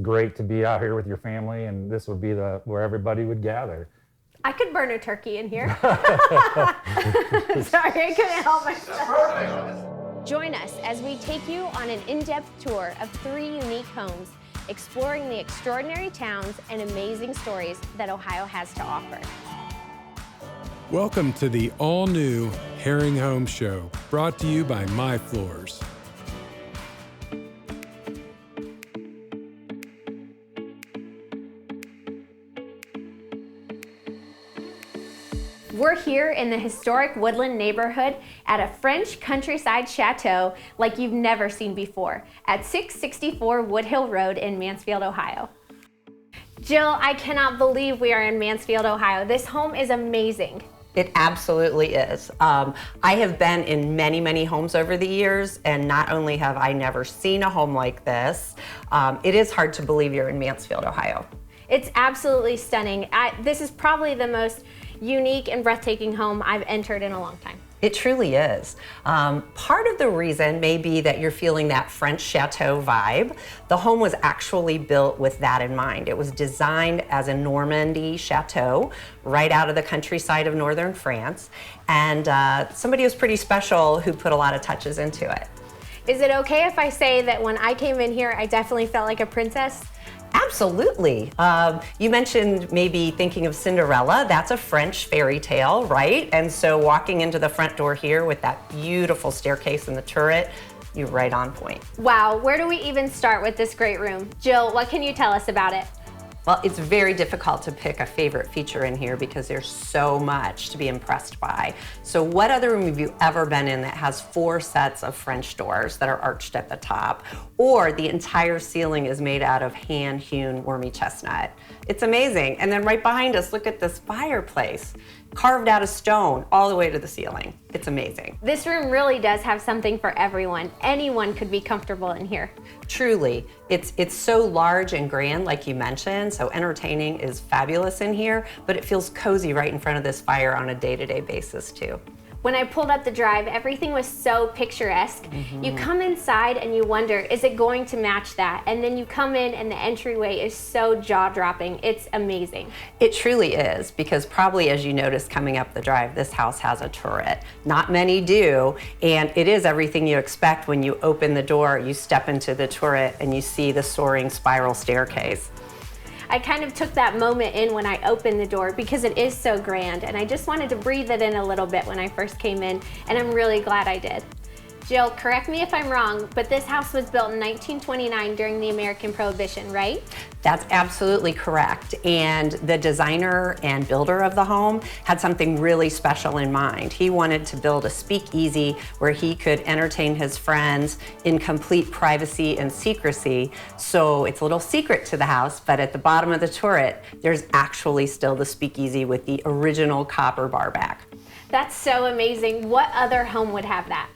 great to be out here with your family, and this would be where everybody would gather. I could burn a turkey in here. Sorry, I couldn't help myself. Join us as we take you on an in-depth tour of 3 unique homes, exploring the extraordinary towns and amazing stories that Ohio has to offer. Welcome to the all-new Haring Home Show, brought to you by My Floors. We're here in the historic Woodland neighborhood at a French countryside chateau like you've never seen before at 664 Woodhill Road in Mansfield, Ohio. Jill, I cannot believe we are in Mansfield, Ohio. This home is amazing. It absolutely is. I have been in many, many homes over the years, and not only have I never seen a home like this, it is hard to believe you're in Mansfield, Ohio. It's absolutely stunning. This is probably the most unique and breathtaking home I've entered in a long time. It truly is. Part of the reason may be that you're feeling that French chateau vibe. The home was actually built with that in mind. It was designed as a Normandy chateau right out of the countryside of northern France, and somebody was pretty special who put a lot of touches into it. Is it okay if I say that when I came in here, I definitely felt like a princess? Absolutely. You mentioned maybe thinking of Cinderella. That's a French fairy tale, right? And so walking into the front door here with that beautiful staircase and the turret, you're right on point. Wow, where do we even start with this great room? Jill, what can you tell us about it? Well, it's very difficult to pick a favorite feature in here because there's so much to be impressed by. So what other room have you ever been in that has 4 sets of French doors that are arched at the top, or the entire ceiling is made out of hand-hewn wormy chestnut? It's amazing. And then right behind us, look at this fireplace, carved out of stone all the way to the ceiling. It's amazing. This room really does have something for everyone. Anyone could be comfortable in here. Truly, it's so large and grand, like you mentioned, so entertaining is fabulous in here, but it feels cozy right in front of this fire on a day-to-day basis too. When I pulled up the drive, everything was so picturesque. You come inside and you wonder, is it going to match that? And then you come in and the entryway is so jaw-dropping. It's amazing. It truly is, because probably as you noticed coming up the drive, this house has a turret. Not many do, and it is everything you expect when you open the door, you step into the turret and you see the soaring spiral staircase. I kind of took that moment in when I opened the door because it is so grand, and I just wanted to breathe it in a little bit when I first came in, and I'm really glad I did. Jill, correct me if I'm wrong, but this house was built in 1929 during the American Prohibition, right? That's absolutely correct. And the designer and builder of the home had something really special in mind. He wanted to build a speakeasy where he could entertain his friends in complete privacy and secrecy. So it's a little secret to the house, but at the bottom of the turret, there's actually still the speakeasy with the original copper bar back. That's so amazing. What other home would have that?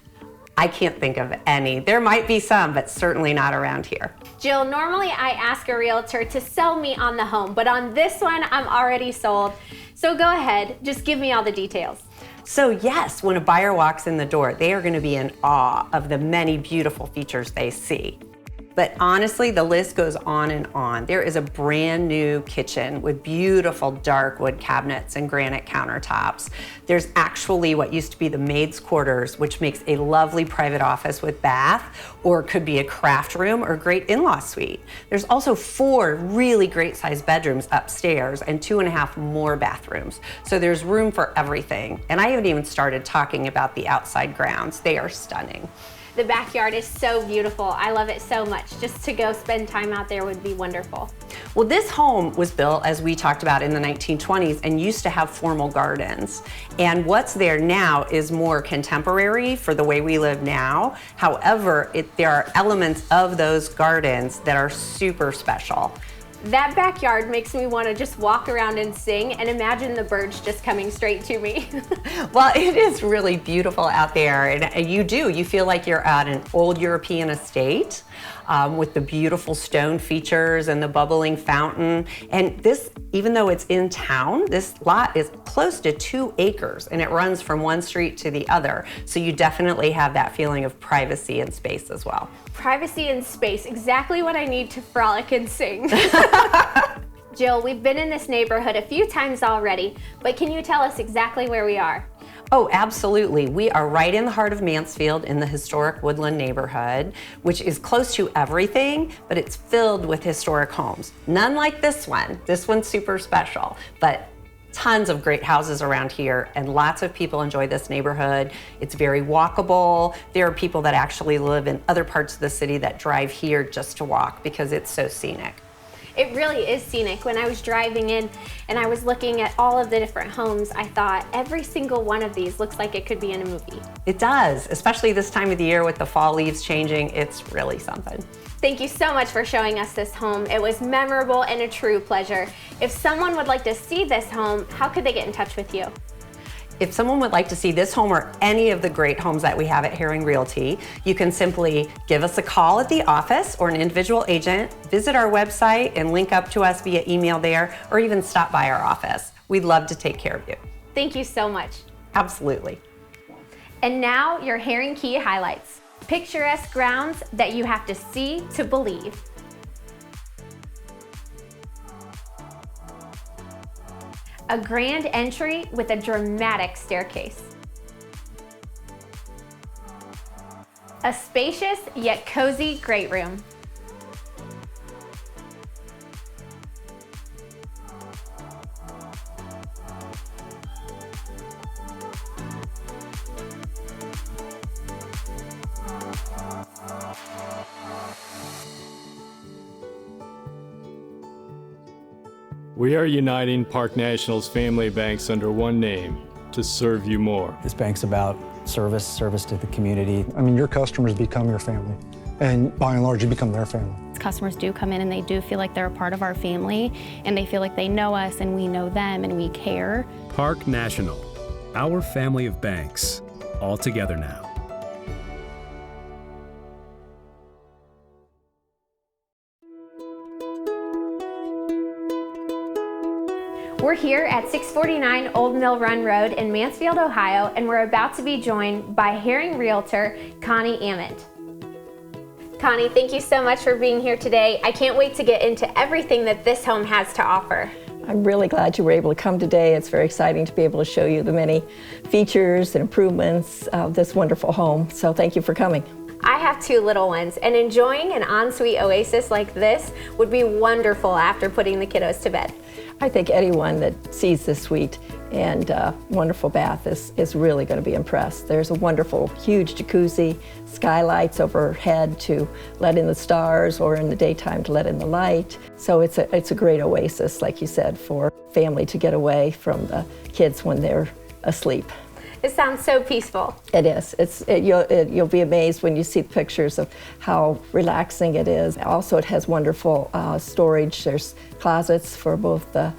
I can't think of any. There might be some, but certainly not around here. Jill, normally I ask a realtor to sell me on the home, but on this one, I'm already sold. So go ahead, just give me all the details. So yes, when a buyer walks in the door, they are going to be in awe of the many beautiful features they see. But honestly, the list goes on and on. There is a brand new kitchen with beautiful dark wood cabinets and granite countertops. There's actually what used to be the maid's quarters, which makes a lovely private office with bath, or could be a craft room or great in-law suite. There's also 4 really great sized bedrooms upstairs and 2.5 more bathrooms. So there's room for everything. And I haven't even started talking about the outside grounds. They are stunning. The backyard is so beautiful. I love it so much. Just to go spend time out there would be wonderful. Well, this home was built, as we talked about, in the 1920s and used to have formal gardens. And what's there now is more contemporary for the way we live now. However, there are elements of those gardens that are super special. That backyard makes me want to just walk around and sing and imagine the birds just coming straight to me. Well, it is really beautiful out there, and you feel like you're at an old European estate with the beautiful stone features and the bubbling fountain. And this, even though it's in town, this lot is close to 2 acres and it runs from one street to the other. So you definitely have that feeling of privacy and space as well. Privacy and space, exactly what I need to frolic and sing. Jill, we've been in this neighborhood a few times already, but can you tell us exactly where we are? Oh, absolutely. We are right in the heart of Mansfield in the historic Woodland neighborhood, which is close to everything, but it's filled with historic homes. None like this one. This one's super special, but tons of great houses around here, and lots of people enjoy this neighborhood. It's very walkable. There are people that actually live in other parts of the city that drive here just to walk because it's so scenic. It really is scenic. When I was driving in and I was looking at all of the different homes, I thought every single one of these looks like it could be in a movie. It does, especially this time of the year with the fall leaves changing. It's really something. Thank you so much for showing us this home. It was memorable and a true pleasure. If someone would like to see this home, how could they get in touch with you? If someone would like to see this home or any of the great homes that we have at Haring Realty, you can simply give us a call at the office or an individual agent, visit our website and link up to us via email there, or even stop by our office. We'd love to take care of you. Thank you so much. Absolutely. And now your Haring Key highlights. Picturesque grounds that you have to see to believe. A grand entry with a dramatic staircase. A spacious yet cozy great room. We are uniting Park National's family banks under one name to serve you more. This bank's about service to the community. I mean, your customers become your family, and by and large, you become their family. Customers do come in and they do feel like they're a part of our family, and they feel like they know us and we know them and we care. Park National, our family of banks, all together now. We're here at 649 Old Mill Run Road in Mansfield, Ohio, and we're about to be joined by Haring Realtor, Connie Ament. Connie, thank you so much for being here today. I can't wait to get into everything that this home has to offer. I'm really glad you were able to come today. It's very exciting to be able to show you the many features and improvements of this wonderful home. So thank you for coming. I have two little ones, and enjoying an ensuite oasis like this would be wonderful after putting the kiddos to bed. I think anyone that sees this suite and wonderful bath is really going to be impressed. There's a wonderful, huge jacuzzi, skylights overhead to let in the stars, or in the daytime to let in the light. So it's a great oasis, like you said, for family to get away from the kids when they're asleep. It sounds so peaceful. It is. You'll be amazed when you see the pictures of how relaxing it is. Also, it has wonderful storage. There's closets for both the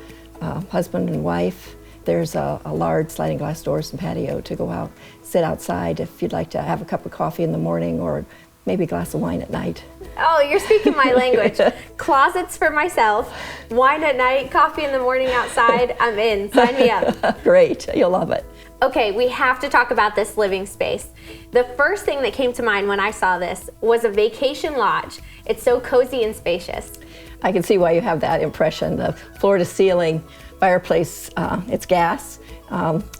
husband and wife. There's a large sliding glass doors and patio to go out, sit outside if you'd like to have a cup of coffee in the morning or maybe a glass of wine at night. Oh, you're speaking my language. Closets for myself, wine at night, coffee in the morning outside. I'm in. Sign me up. Great. You'll love it. Okay, we have to talk about this living space. The first thing that came to mind when I saw this was a vacation lodge. It's so cozy and spacious. I can see why you have that impression. The floor to ceiling fireplace, it's gas,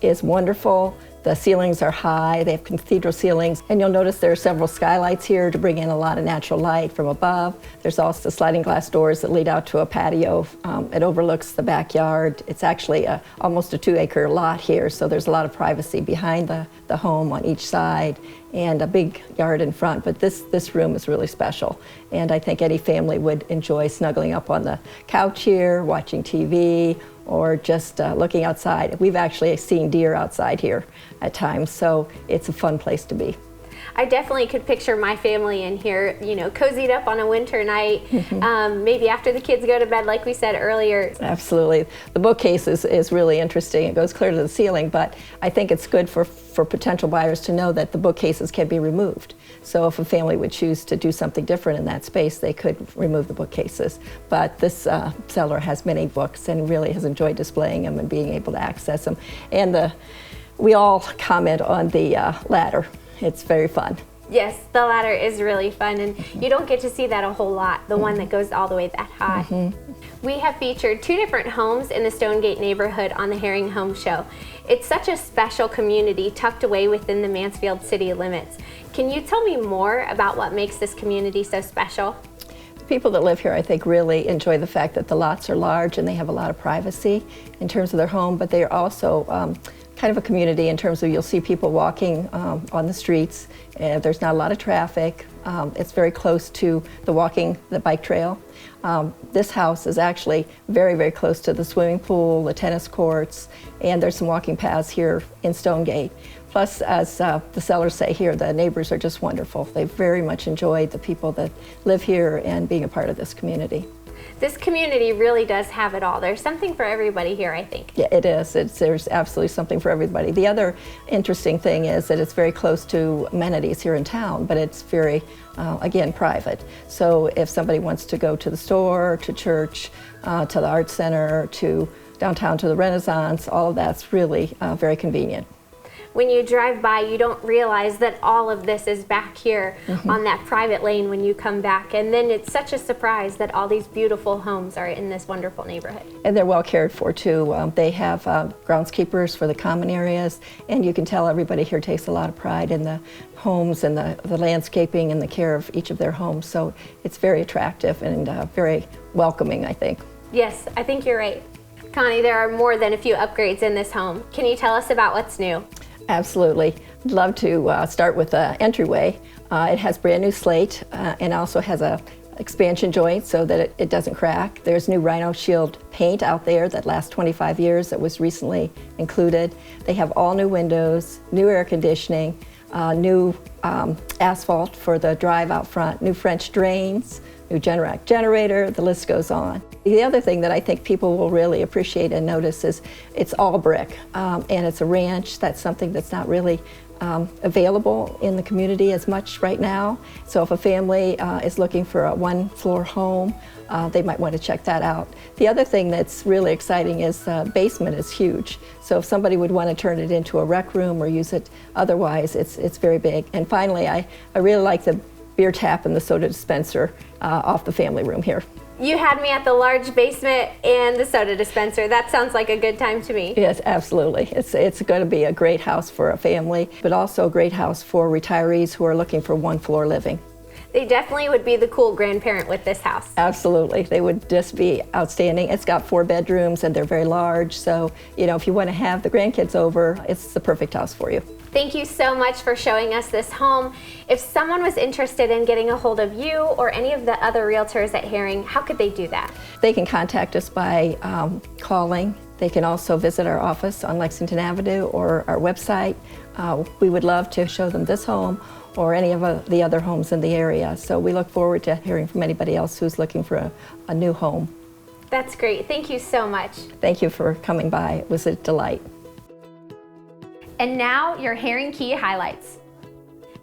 is wonderful. The ceilings are high, they have cathedral ceilings, and you'll notice there are several skylights here to bring in a lot of natural light from above. There's also sliding glass doors that lead out to a patio. It overlooks the backyard. It's actually almost a 2-acre lot here, so there's a lot of privacy behind the home on each side and a big yard in front, but this room is really special. And I think any family would enjoy snuggling up on the couch here, watching TV, or just looking outside. We've actually seen deer outside here at times, so it's a fun place to be. I definitely could picture my family in here, you know, cozied up on a winter night, maybe after the kids go to bed, like we said earlier. Absolutely. The bookcase is really interesting. It goes clear to the ceiling, but I think it's good for potential buyers to know that the bookcases can be removed. So if a family would choose to do something different in that space, they could remove the bookcases. But this seller has many books and really has enjoyed displaying them and being able to access them. And we all comment on the ladder. It's very fun. Yes, the ladder is really fun, and you don't get to see that a whole lot, the one that goes all the way that high. We have featured 2 different homes in the Stonegate neighborhood on the Haring Home Show. It's such a special community tucked away within the Mansfield city limits. Can you tell me more about what makes this community so special? People that live here, I think, really enjoy the fact that the lots are large and they have a lot of privacy in terms of their home, but they are also kind of a community in terms of you'll see people walking on the streets. There's not a lot of traffic. It's very close to the bike trail. This house is actually very, very close to the swimming pool, the tennis courts, and there's some walking paths here in Stonegate. Plus, as the sellers say here, the neighbors are just wonderful. They very much enjoyed the people that live here and being a part of this community. This community really does have it all. There's something for everybody here, I think. Yeah, it is. There's absolutely something for everybody. The other interesting thing is that it's very close to amenities here in town, but it's very, again, private. So if somebody wants to go to the store, to church, to the art center, to downtown to the Renaissance, all of that's really very convenient. When you drive by, you don't realize that all of this is back here on that private lane when you come back. And then it's such a surprise that all these beautiful homes are in this wonderful neighborhood. And they're well cared for too. They have groundskeepers for the common areas, and you can tell everybody here takes a lot of pride in the homes and the landscaping and the care of each of their homes. So it's very attractive and very welcoming, I think. Yes, I think you're right. Connie, there are more than a few upgrades in this home. Can you tell us about what's new? Absolutely. I'd love to start with the entryway. It has brand new slate and also has a expansion joint so that it doesn't crack. There's new Rhino Shield paint out there that lasts 25 years that was recently included. They have all new windows, new air conditioning, new asphalt for the drive out front, new French drains, new Generac generator, the list goes on. The other thing that I think people will really appreciate and notice is it's all brick, and it's a ranch. That's something that's not really available in the community as much right now. So if a family is looking for a 1-floor home, they might want to check that out. The other thing that's really exciting is the basement is huge. So if somebody would want to turn it into a rec room or use it otherwise, it's very big. And finally, I really like the beer tap and the soda dispenser off the family room here. You had me at the large basement and the soda dispenser. That sounds like a good time to me. Yes, absolutely. It's going to be a great house for a family, but also a great house for retirees who are looking for 1-floor living. They definitely would be the cool grandparent with this house. Absolutely. They would just be outstanding. It's got 4 bedrooms and they're very large. So, if you want to have the grandkids over, it's the perfect house for you. Thank you so much for showing us this home. If someone was interested in getting a hold of you or any of the other realtors at Haring, how could they do that? They can contact us by calling. They can also visit our office on Lexington Avenue or our website. We would love to show them this home or any of the other homes in the area. So we look forward to hearing from anybody else who's looking for a new home. That's great. Thank you so much. Thank you for coming by. It was a delight. And now your Haring Key highlights.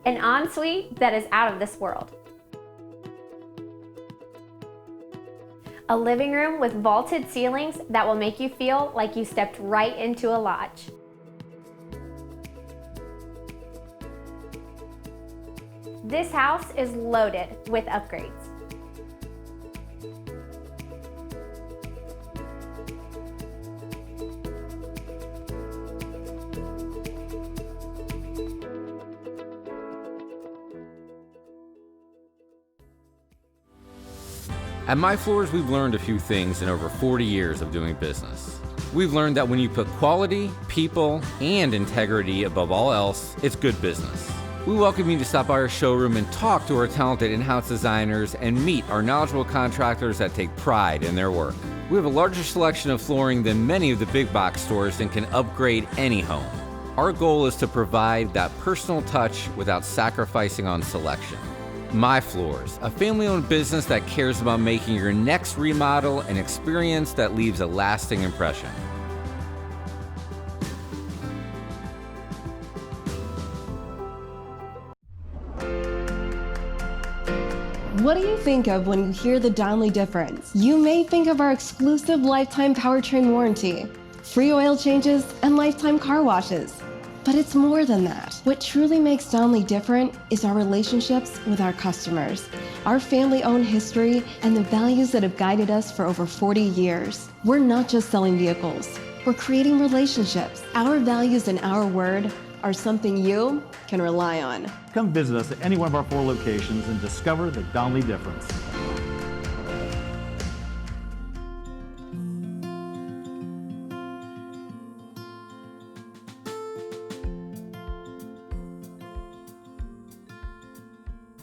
An ensuite that is out of this world. A living room with vaulted ceilings that will make you feel like you stepped right into a lodge. This house is loaded with upgrades. At My Floors, we've learned a few things in over 40 years of doing business. We've learned that when you put quality, people, and integrity above all else, it's good business. We welcome you to stop by our showroom and talk to our talented in-house designers and meet our knowledgeable contractors that take pride in their work. We have a larger selection of flooring than many of the big box stores and can upgrade any home. Our goal is to provide that personal touch without sacrificing on selection. My Floors, a family-owned business that cares about making your next remodel an experience that leaves a lasting impression. What do you think of when you hear the Donley difference? You may think of our exclusive lifetime powertrain warranty, free oil changes, and lifetime car washes. But it's more than that. What truly makes Donley different is our relationships with our customers, our family-owned history, and the values that have guided us for over 40 years. We're not just selling vehicles. We're creating relationships. Our values and our word are something you can rely on. Come visit us at any one of our 4 locations and discover the Donley difference.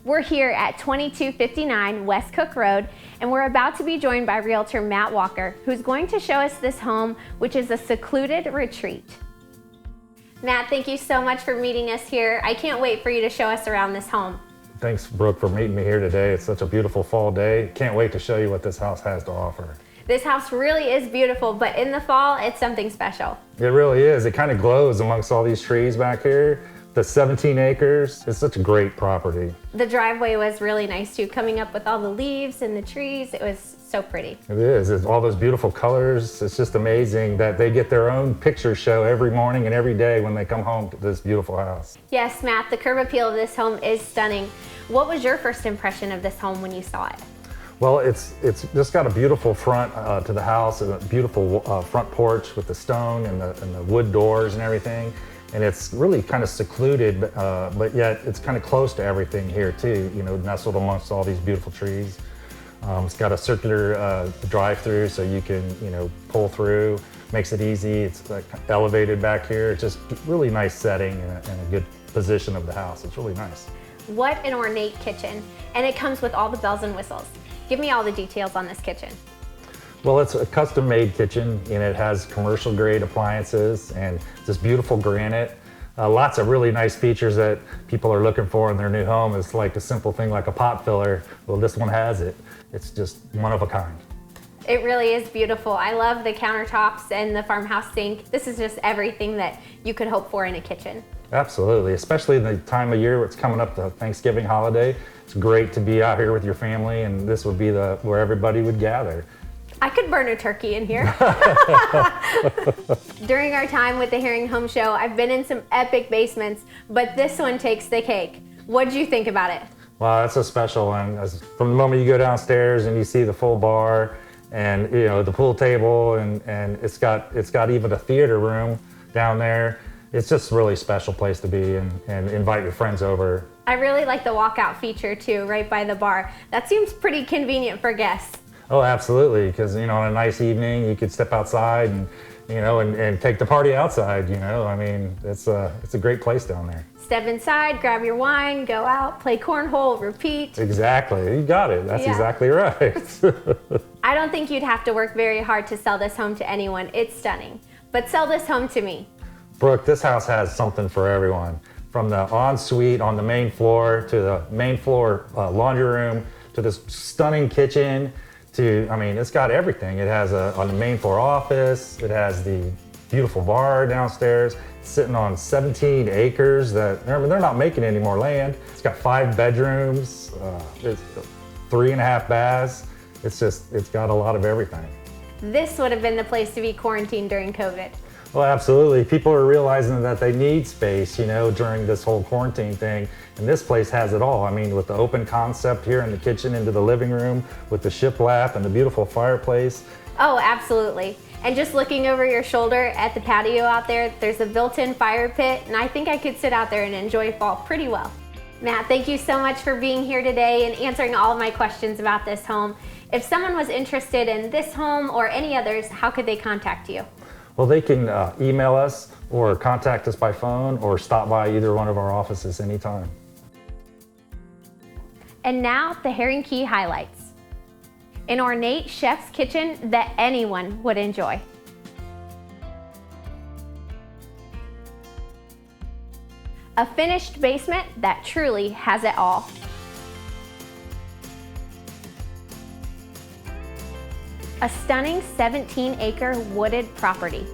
We're here at 2259 West Cook Road, and we're about to be joined by Realtor Matt Walker, who's going to show us this home, which is a secluded retreat. Matt, thank you so much for meeting us here. I can't wait for you to show us around this home. Thanks, Brooke, for meeting me here today. It's such a beautiful fall day. Can't wait to show you what this house has to offer. This house really is beautiful, but in the fall, it's something special. It really is. It kind of glows amongst all these trees back here. The 17 acres, it's such a great property. The driveway was really nice too, coming up with all the leaves and the trees. It was so pretty. It is. It's all those beautiful colors. It's just amazing that they get their own picture show every morning and every day when they come home to this beautiful house. Yes, Matt, the curb appeal of this home is stunning. What was your first impression of this home when you saw it? Well, it's just got a beautiful front to the house, and a beautiful front porch with the stone and the wood doors and everything. And it's really kind of secluded, but yet it's kind of close to everything here too, you know, nestled amongst all these beautiful trees. It's got a circular drive-through so you can, you know, pull through, makes it easy. It's like elevated back here. It's just really nice setting and a good position of the house. It's really nice. What an ornate kitchen, and it comes with all the bells and whistles. Give me all the details on this kitchen. Well, it's a custom-made kitchen, and it has commercial-grade appliances and this beautiful granite. Lots of really nice features that people are looking for in their new home. It's like a simple thing like a pot filler. Well, this one has it. It's just one of a kind. It really is beautiful. I love the countertops and the farmhouse sink. This is just everything that you could hope for in a kitchen. Absolutely, especially in the time of year where it's coming up the Thanksgiving holiday. It's great to be out here with your family, and this would be where everybody would gather. I could burn a turkey in here. During our time with the Haring Home Show, I've been in some epic basements, but this one takes the cake. What'd you think about it? Wow, that's a special one. From the moment you go downstairs and you see the full bar and, you know, the pool table, and it's got even a theater room down there. It's just a really special place to be, and invite your friends over. I really like the walkout feature too, right by the bar. That seems pretty convenient for guests. Oh, absolutely, because, you know, on a nice evening, you could step outside and, you know, and take the party outside, you know. I mean, it's a great place down there. Step inside, grab your wine, go out, play cornhole, repeat. Exactly, you got it. That's exactly right. I don't think you'd have to work very hard to sell this home to anyone. It's stunning. But sell this home to me. Brooke, this house has something for everyone. From the ensuite on the main floor to the main floor laundry room to this stunning kitchen. I mean, it's got everything. It has on the main floor office. It has the beautiful bar downstairs, sitting on 17 acres that they're not making any more land. It's got 5 bedrooms, it's 3.5 baths. It's got a lot of everything. This would have been the place to be quarantined during COVID. Well, absolutely. People are realizing that they need space, you know, during this whole quarantine thing. And this place has it all. I mean, with the open concept here in the kitchen into the living room, with the shiplap and the beautiful fireplace. Oh, absolutely. And just looking over your shoulder at the patio out there, there's a built-in fire pit, and I think I could sit out there and enjoy fall pretty well. Matt, thank you so much for being here today and answering all of my questions about this home. If someone was interested in this home or any others, how could they contact you? Well, they can email us or contact us by phone or stop by either one of our offices anytime. And now the Haring Key highlights. An ornate chef's kitchen that anyone would enjoy. A finished basement that truly has it all. A stunning 17-acre wooded property.